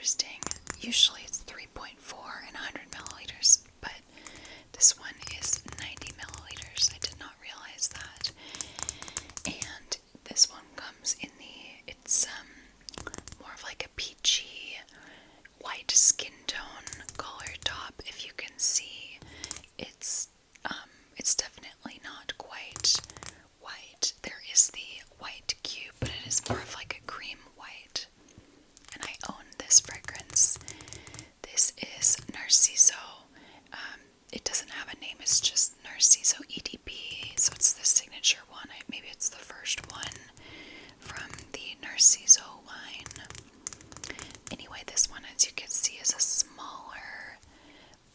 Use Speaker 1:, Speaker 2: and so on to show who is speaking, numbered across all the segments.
Speaker 1: interesting. Usually it's 3.4 and 100 milliliters, but this one is 90 milliliters. I did not realize that. And this one comes in it's more of like a peachy white skin tone color top. If you can see, it's definitely not quite white. There is the white cube, but it is more of like a cream white. And I own this fragrance. This is Narciso. It doesn't have a name, it's just Narciso EDP, so it's the signature one. Maybe it's the first one from the Narciso line. Anyway, this one, as you can see, is a smaller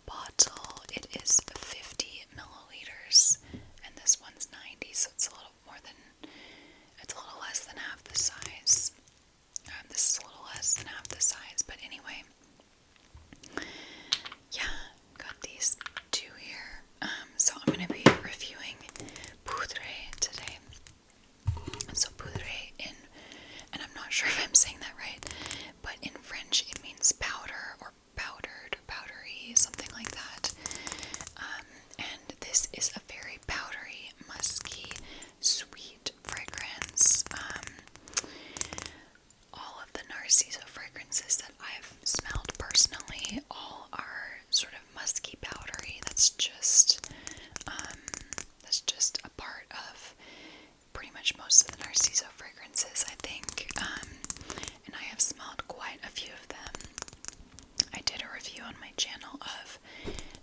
Speaker 1: bottle. It is 50 milliliters, and this one's 90, so it's a little less than half the size. This is a little less than half the size, but anyway, yeah, got these two here. So I'm going to be reviewing Poudrée today. So Poudrée and I'm not sure if I'm saying that right, but in French it means powder or powdered or powdery, something like that. And this is a very powdery, musky, sweet fragrance. All of the Narciso fragrances that I've smelled personally all are sort of musky, powdery. That's just a part of pretty much most of the Narciso fragrances, I think. And I have smelled quite a few of them. I did a review on my channel of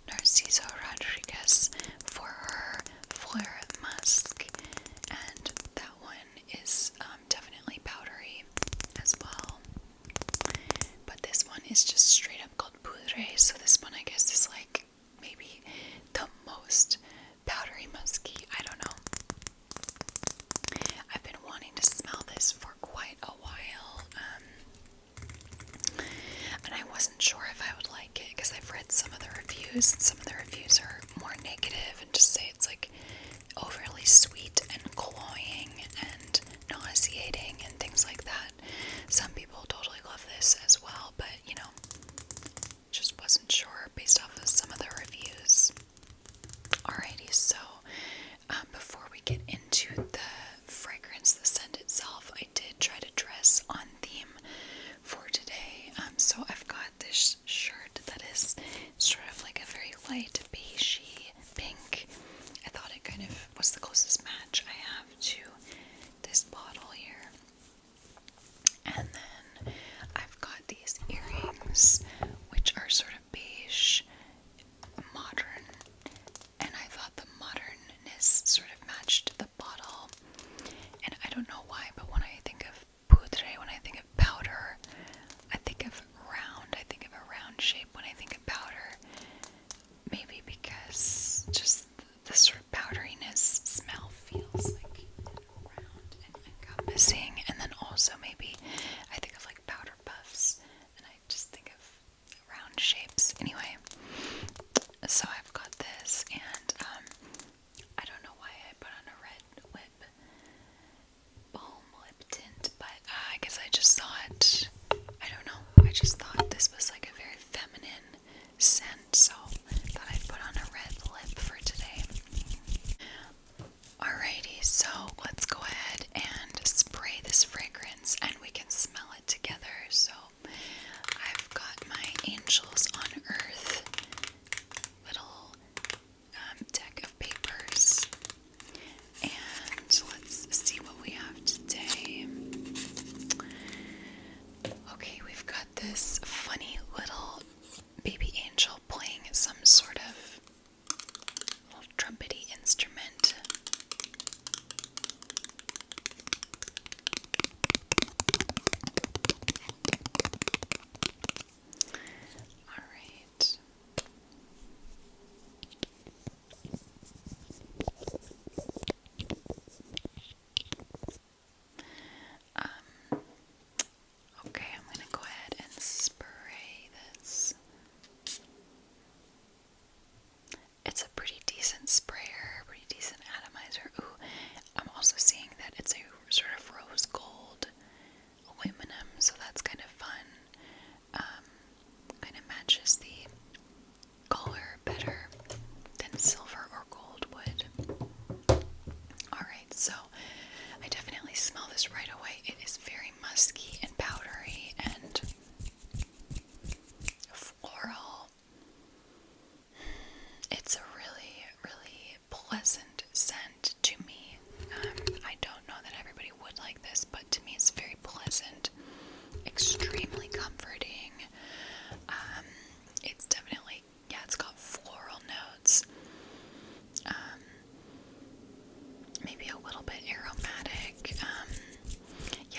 Speaker 1: Narciso Rodriguez for her Floral Musk, and that one is definitely powdery as well. But this one is just straight up called Poudrée, so this one I guess is like maybe the most powdery musky. I don't know. I've been wanting to smell this for quite a while, and I wasn't sure if I would like it because I've read some of the reviews, and some of the reviews are more negative and just say it's like overly sweet and cloying and nauseating and things like that. Some people totally love this as well, but you know, just wasn't sure based off of some of the reviews. Alrighty, so before we get into the fragrance, the scent itself, I did try to dress on theme for today. So I've got this shirt that is sort of like a very light beigey pink. I thought it kind of was the closest match I have to this bottle here. And then I've got these earrings, which are sort of beige, modern, and I thought the modernness sort of matched the bottle. And I don't know why, but when I think of Poudrée, when I think of powder, I think of round. I think of a round shape when I think of powder. Maybe because just the sort of powderiness smell feels like round and encompassing. And then also maybe I think of like powder puffs, and I just think of round shapes. Anyway, so I've got this, and I don't know why I put on a red lip balm lip tint, but I guess I just thought, I don't know, I just thought this was like a very feminine scent, so thought I'd put on a red lip for today. Alrighty, so let's go ahead and spray this fragrance and we can smell it together. So I've got my Angels on Earth little deck of papers, and let's see what we have today. Okay, we've got this funny little baby angel playing some sort of little trumpety instrument.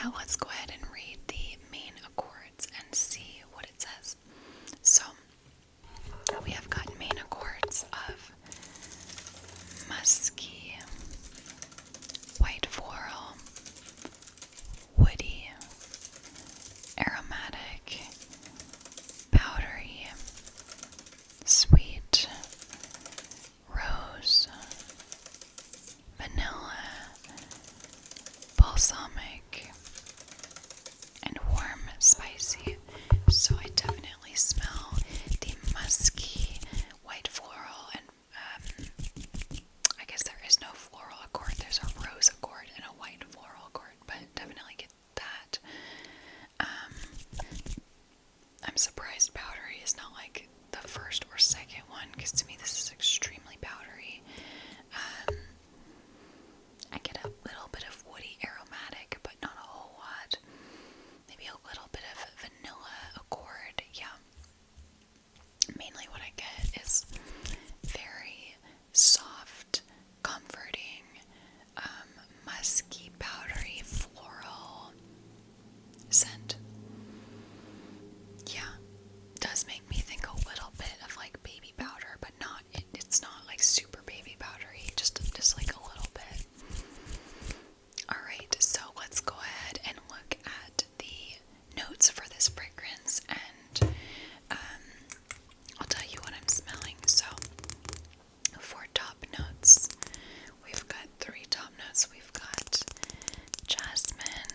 Speaker 1: yeah, let's go ahead and read the main accords and see what it says. So, we have got main accords of musky, white floral, woody, aromatic, powdery, sweet, rose, vanilla, balsamic, and warm spicy. So I definitely smell the musky white floral, and I guess there is no floral accord. There's a rose accord and a white floral accord, but definitely get that. I'm surprised powdery is not like the first or second one, because to me this is extremely powdery. I get a little bit of woody aromatic, but not a whole lot. Maybe a little bit of vanilla accord. Yeah. Mainly what I get is very soft, comforting, musky, powdery, floral scent. Yeah. Does make me think a little bit of like baby powder, but not, it's not like super baby powdery, just like a little bit. Alright, so let's go ahead and look at the notes for this fragrance, and I'll tell you what I'm smelling. So, for top notes, we've got 3 top notes. We've got jasmine,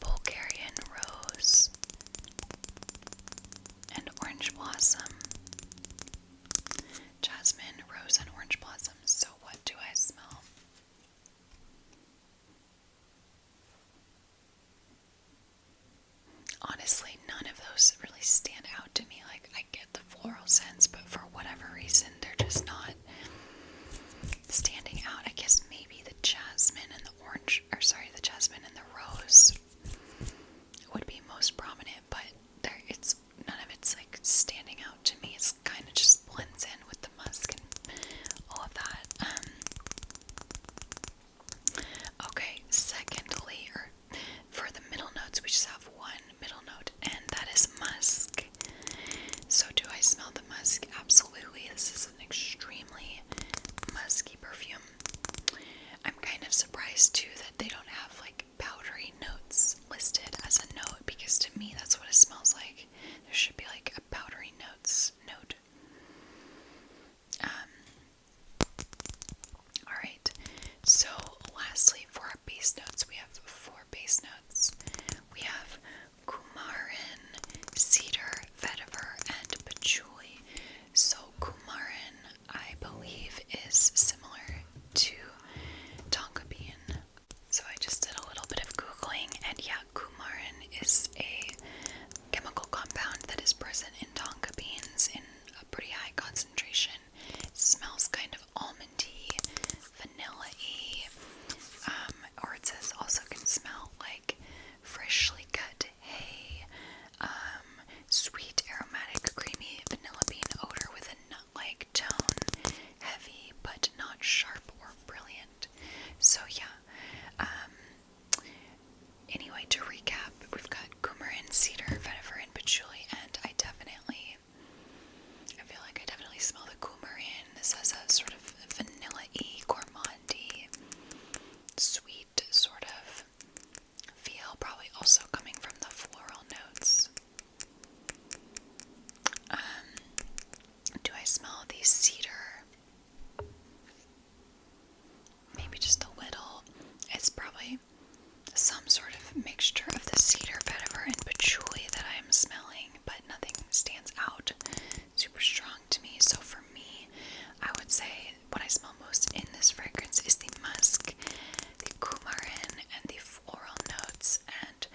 Speaker 1: Bulgarian rose, and orange blossom. Jasmine, rose, and orange blossom. So what do I smell? Honestly, none of those really stand out to me. Like, I get the floral scents, but for whatever reason, they're just not standing out. I guess maybe the jasmine and the orange, or sorry, the jasmine and the rose would be most prominent, but it's none of it's like standing out to me. It's kind of just blends in with the musk and all of that. Okay, secondly, or for the middle notes, we just have one middle note, and that is musk. So do I smell the musk? Absolutely. This is an extremely musky perfume. I'm kind of surprised too that they don't have like powdery notes listed as a note, because to me that's what it smells like. There should be like a powdery notes note. Alright, so lastly, for our base notes, we have 4 base notes. We have coumarin, cedar, vetiver, and patchouli. So coumarin, I believe, is similar to tonka bean. So I just did a little bit of Googling, and yeah, coumarin is a chemical compound that is present in tonka beans in a pretty high concentration. It smells kind of almondy, vanilla-y, or it says also can smell like freshly cut hay, sweet, aromatic, creamy vanilla bean odor with a nut-like tone, heavy but not sharp or brilliant. So yeah, anyway, to recap, we've got coumarin, cedar, vetiver, and patchouli, and I feel like I definitely smell the coumarin. This has a sort of vanilla-y, gourmandy, sweet sort of feel, probably also coming from the floral notes. Do I smell the cedar? Maybe just a little. It's probably some sort of mixture of the cedar, vetiver, and patchouli that I am smelling, but nothing stands out super strong to me. So for me, I would say what I smell most in this fragrance is the musk, the coumarin, and the floral notes. And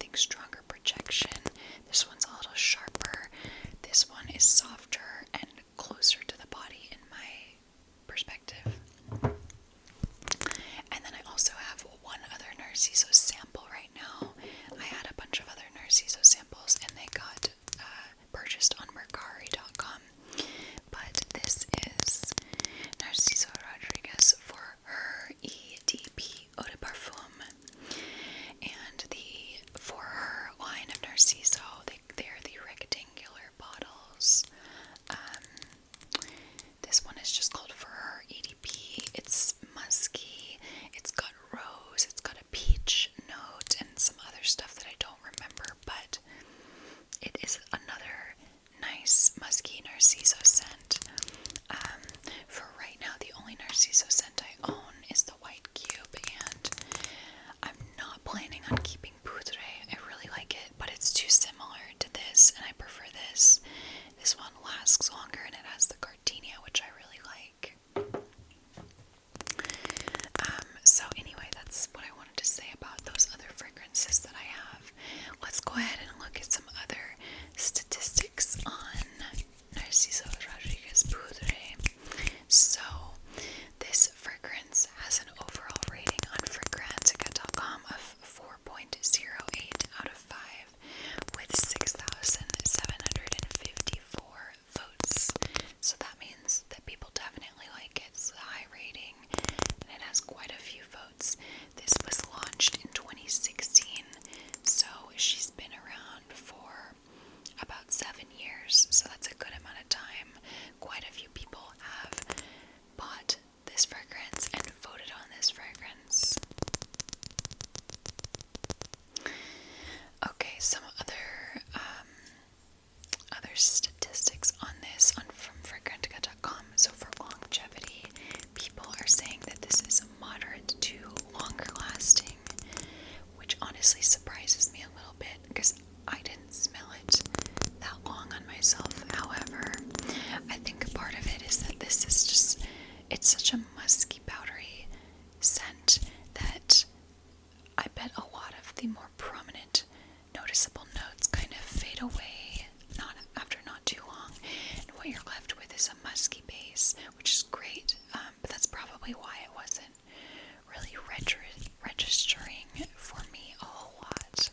Speaker 1: like stronger projection. This one's a little sharper. This one is softer and closer to the body in my perspective. And then I also have one other Narciso sample right now. I had a bunch of other Narciso samples and they got purchased on Mercari.com. But this is Narciso Rodriguez for her EDP Eau de Parfum. And for her line of Narciso, they're the rectangular bottles. This one is just called For Her EDP. It's musky, it's got rose, it's got a peach note, and some other stuff that I don't remember, but it is another nice musky Narciso scent. For right now, the only Narciso scent I own is the White Cube, and I'm not planning on keeping Poudrée. I really like it, but it's too similar to this, and I prefer this. This one lasts longer, and it has the gardenia, which I really like. So anyway, that's what I wanted to say about those other fragrances that I have. Let's go ahead and look at some other statistics on Narciso Rodriguez Poudrée. So, this fragrance has an overall rating on Fragrantica.com of 4.08 out of 5 with 6,754 votes. So that means that people definitely like it. It's a high rating and it has quite a few votes. This was launched in 2016, so she's been around for about 7 years, so that's a good amount of time. Quite a few people have bought this fragrance and voted on this fragrance. Okay, some other statistics on this from Fragrantica.com. So for longevity, people are saying that this is moderate to longer lasting, which honestly surprises me a little bit because I didn't smell it that long on myself. However, I think part of it is that this is just, it's such a musky, powdery scent that I bet a lot of the more prominent, noticeable notes kind of fade away after not too long. And what you're left with is a musky base, which is great, but that's probably why it wasn't really registering for me a whole lot.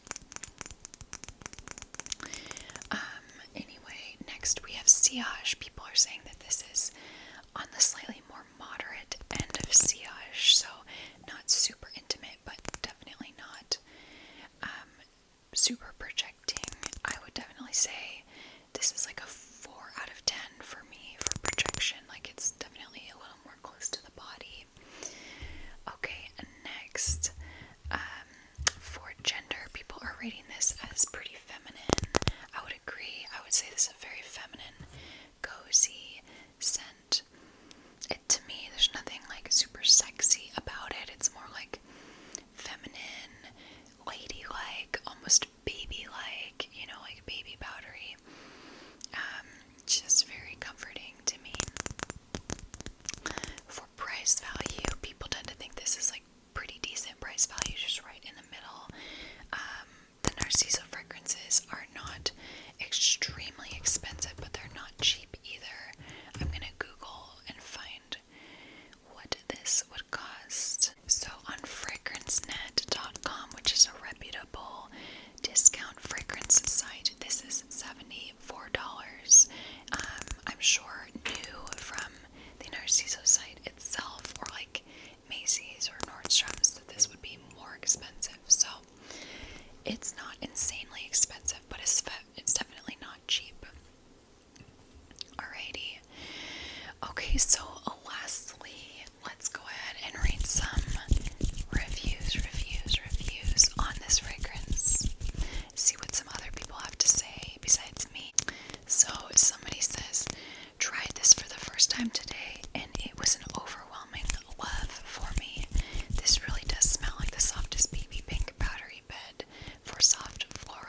Speaker 1: Anyway, next we have sillage. People are saying that this is on the slightly more moderate end of sillage, so not super intimate, but definitely not super projecting. I would definitely say this is like a 4 out of 10 for me for projection. Like, it's definitely a little more close to the body. Okay, and next, for gender, people are rating this as pretty feminine. I would agree. I would say this is a very feminine, cozy scent. To me, there's nothing like super sexy about it. It's more like feminine, ladylike, almost baby-like, like baby powdery. Just very comforting to me. For price value, people tend to think this is like pretty decent price value, just right in the middle. The Narciso fragrances are not extremely expensive, but they're not cheap either. I'm gonna Google and find what this would cost. So on fragrancenet.com, which is a reputable discount fragrance site, this is $74. I'm sure new from the Narciso site itself, or like Macy's or Nordstrom's, that this would be more expensive. So it's not insanely expensive, but it's definitely not cheap. Alrighty. Okay, so lastly, let's go ahead and read some reviews on this fragrance. See what some other people have to say besides me. So somebody says, tried this for the first time today and it was an overwhelming love for me. This really does smell like the softest baby pink powdery bed for soft floral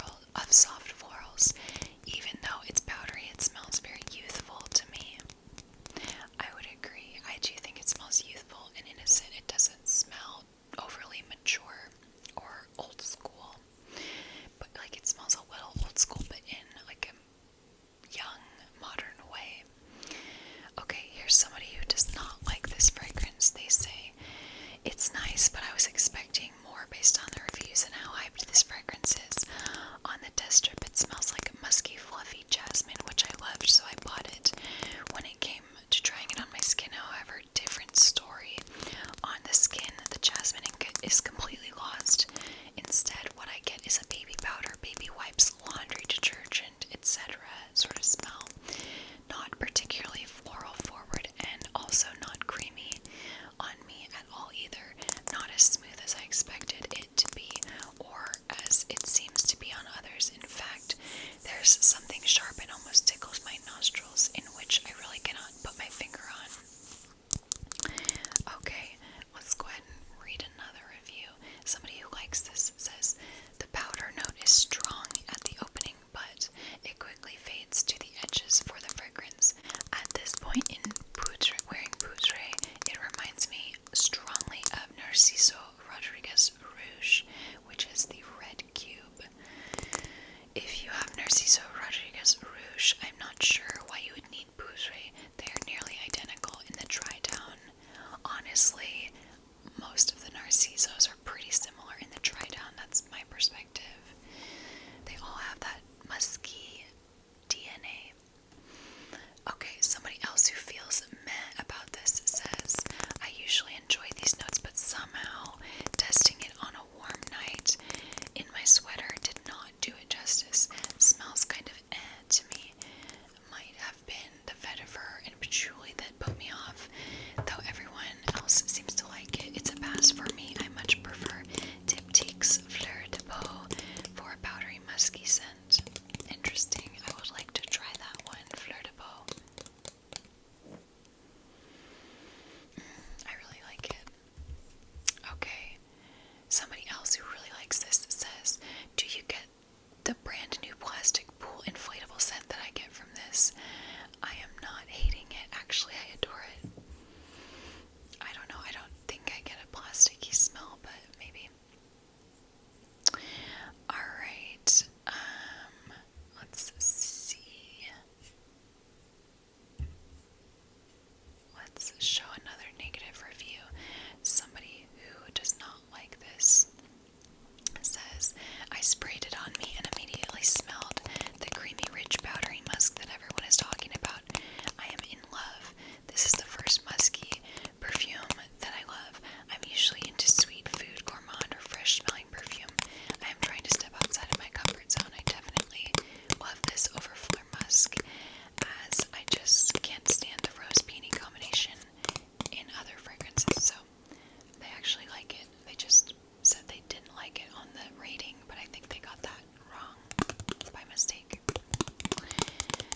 Speaker 1: I sprayed it on me and immediately smelled the creamy, rich, powdery musk that everyone is talking about. I am in love. This is the first musky perfume that I love. I'm usually into sweet food, gourmand, or fresh smelling perfume. I am trying to step outside of my comfort zone. I definitely love this over Fleur Musk, as I just can't stand the rose peony combination in other fragrances. So they actually like it. They just said they didn't like it on the rating, but I think they got that wrong by mistake.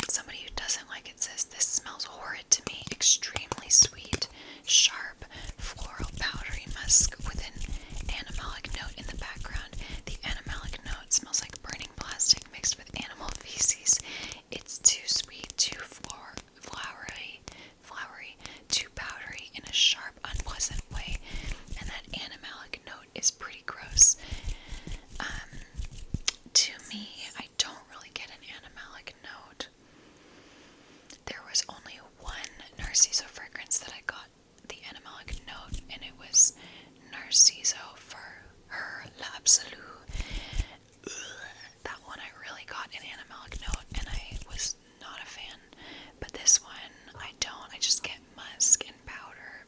Speaker 1: Somebody who doesn't like it says, this smells horrid to me. Extremely sweet, sharp, floral, powdery musk with an animalic note in the background. The animalic note smells like burning plastic mixed with animal feces. It's too sweet, too flowery, too powdery in a sharp, unpleasant way. And that animalic note is pretty gross. To me, I don't really get an animalic note. There was only one Narciso fragrance that I got the animalic note, and it was Narciso for her L'Absolu. That one I really got an animalic note, and I was not a fan. But this one, I don't. I just get musk and powder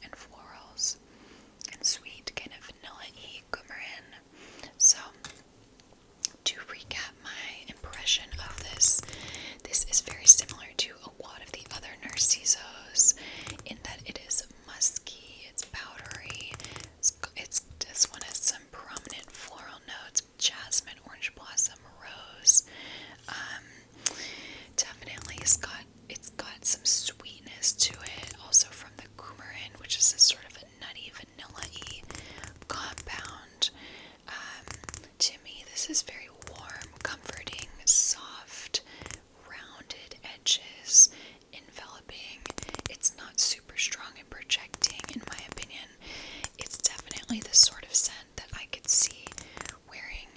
Speaker 1: and florals and sweet, kind of vanilla-y coumarin. So, to recap my impression of this, this is very similar to a lot of the other Narcisos in that it is musky, it's powdery, this one has some prominent floral notes, jasmine, orange blossom, rose. Definitely it's got some sweetness to it, also from the coumarin, which is a sort of a nutty, vanilla-y compound. To me, this is very warm, comforting, soft, rounded edges, enveloping. It's not super strong and projecting, in my opinion. It's definitely the sort of scent that I could see wearing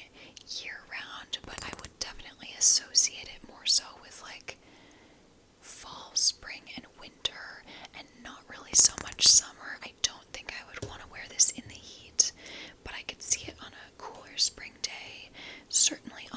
Speaker 1: year-round, but I would definitely associate it more so with like fall, spring, and winter, and not really so much summer. I don't think I would want to wear this in the heat, but I could see it on a cooler spring day, certainly